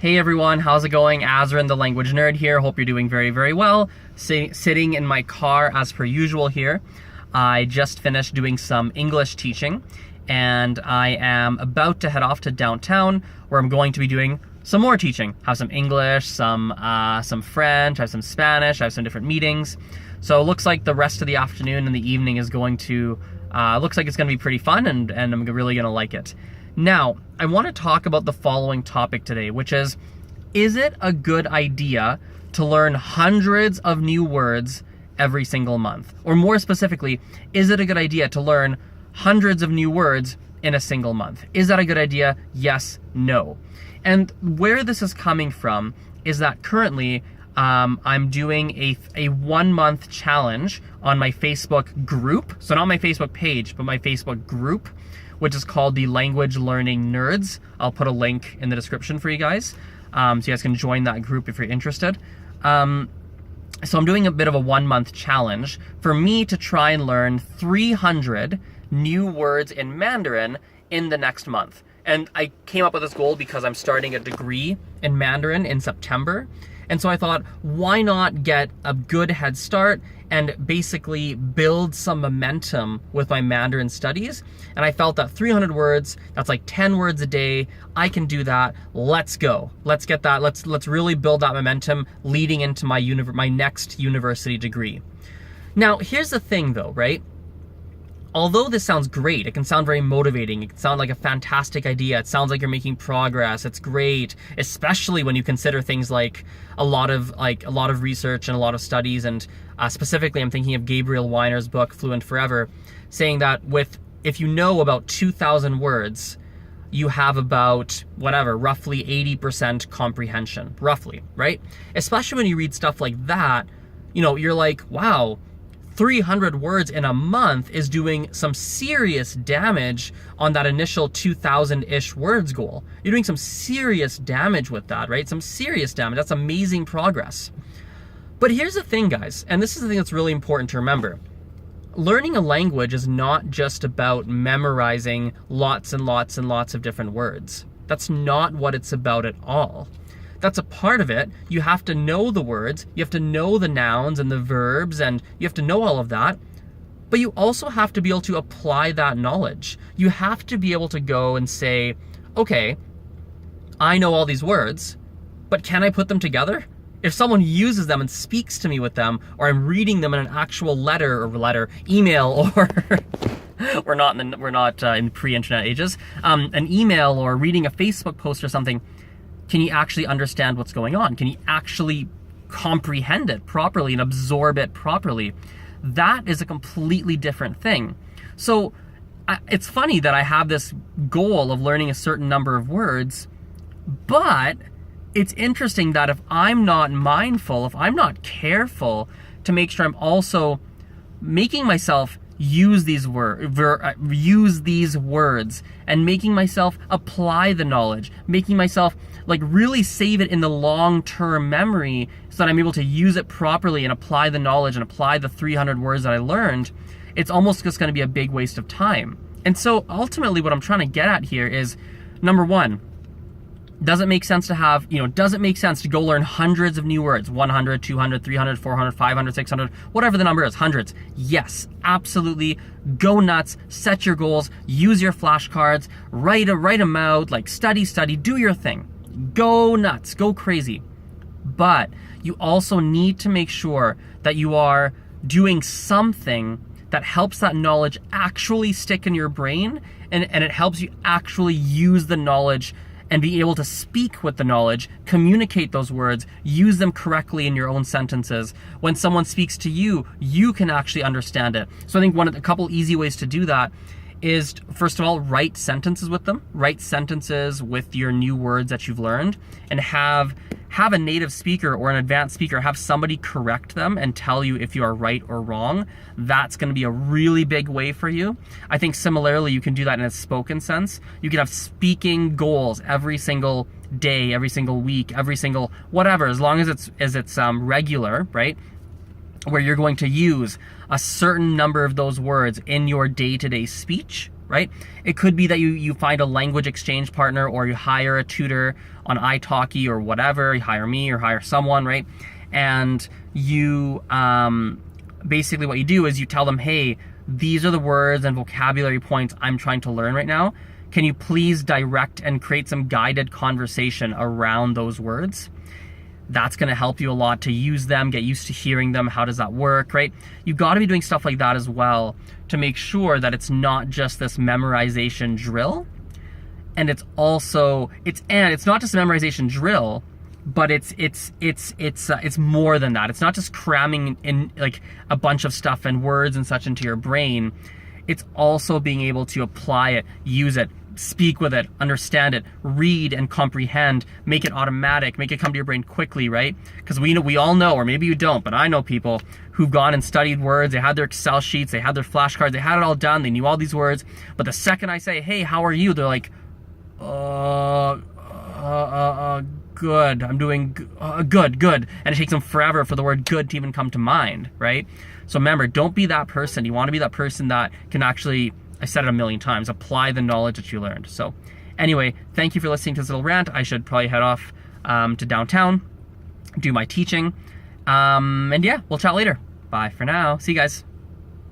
Hey everyone, how's it going? Azren, the language nerd here. Hope you're doing very, very well. Sitting in my car as per usual here. I just finished doing some English teaching and I am about to head off to downtown where I'm going to be doing some more teaching. Have some English, some French, I have some Spanish, I have some different meetings. So it looks like the rest of the afternoon and the evening is going to, looks like it's going to be pretty fun and I'm really going to like it. Now, I want to talk about the following topic today, which is it a good idea to learn hundreds of new words every single month? Or more specifically, is it a good idea to learn hundreds of new words in a single month? Is that a good idea? Yes, no. And where this is coming from is that currently I'm doing a 1 month challenge on my Facebook group. So not my Facebook page, but my Facebook group, which is called the Language Learning Nerds. I'll put a link in the description for you guys. So you guys can join that group if you're interested. So I'm doing a bit of a 1 month challenge for me to try and learn 300 new words in Mandarin in the next month. And I came up with this goal because I'm starting a degree in Mandarin in September. And so I thought, why not get a good head start and basically build some momentum with my Mandarin studies? And I felt that 300 words, that's like 10 words a day. I can do that. Let's go. Let's get that. Let's really build that momentum leading into my next university degree. Now, here's the thing though, right? Although this sounds great, it can sound very motivating, it can sound like a fantastic idea, it sounds like you're making progress, it's great, especially when you consider things like a lot of research and a lot of studies, and specifically I'm thinking of Gabriel Weiner's book, Fluent Forever, saying that if you know about 2,000 words, you have about, roughly 80% comprehension, roughly, right? Especially when you read stuff like that, you're like, wow, 300 words in a month is doing some serious damage on that initial 2,000-ish words goal. You're doing some serious damage with that, right? Some serious damage. That's amazing progress. But here's the thing, guys, and this is the thing that's really important to remember. Learning a language is not just about memorizing lots and lots and lots of different words. That's not what it's about at all. That's a part of it. You have to know the words, you have to know the nouns and the verbs, and you have to know all of that. But you also have to be able to apply that knowledge. You have to be able to go and say, okay, I know all these words, but can I put them together? If someone uses them and speaks to me with them, or I'm reading them in an actual email, or we're not in pre-internet ages, an email or reading a Facebook post or something, can you actually understand what's going on? Can you actually comprehend it properly and absorb it properly? That is a completely different thing. So it's funny that I have this goal of learning a certain number of words, but it's interesting that if I'm not mindful, if I'm not careful to make sure I'm also making myself use these words and making myself apply the knowledge, making myself really save it in the long-term memory so that I'm able to use it properly and apply the knowledge and apply the 300 words that I learned, it's almost just going to be a big waste of time. And so ultimately what I'm trying to get at here is, number one, does it make sense to go learn hundreds of new words, 100, 200, 300, 400, 500, 600, whatever the number is, hundreds? Yes, absolutely. Go nuts, set your goals, use your flashcards, write them out, study, do your thing. Go nuts, go crazy. But you also need to make sure that you are doing something that helps that knowledge actually stick in your brain, and it helps you actually use the knowledge and be able to speak with the knowledge, communicate those words, use them correctly in your own sentences. When someone speaks to you, you can actually understand it. So I think a couple easy ways to do that is, first of all, write sentences with them. Write sentences with your new words that you've learned, and have a native speaker or an advanced speaker, have somebody correct them and tell you if you are right or wrong. That's going to be a really big way for you. I think similarly, you can do that in a spoken sense. You can have speaking goals every single day, every single week, every single whatever, as long as it's regular, right? Where you're going to use a certain number of those words in your day-to-day speech, right? It could be that you find a language exchange partner, or you hire a tutor on italki or whatever. You hire me or hire someone, right? And you basically what you do is you tell them, hey, these are the words and vocabulary points I'm trying to learn right now. Can you please direct and create some guided conversation around those words? That's going to help you a lot to use them, get used to hearing them. How does that work, right? You've got to be doing stuff like that as well to make sure that it's not just this memorization drill. And it's also, it's not just a memorization drill, but it's more than that. It's not just cramming in like a bunch of stuff and words and such into your brain. It's also being able to apply it, use it, speak with it, understand it, read and comprehend, make it automatic, make it come to your brain quickly, right? Because we all know, or maybe you don't, but I know people who've gone and studied words. They had their Excel sheets, they had their flashcards, they had it all done, they knew all these words. But the second I say, hey, how are you? They're like, good, I'm doing good. And it takes them forever for the word good to even come to mind, right? So remember, don't be that person. You want to be that person that can actually, I said it a million times, apply the knowledge that you learned. So anyway, thank you for listening to this little rant. I should probably head off to downtown, do my teaching. And yeah, we'll chat later. Bye for now. See you guys.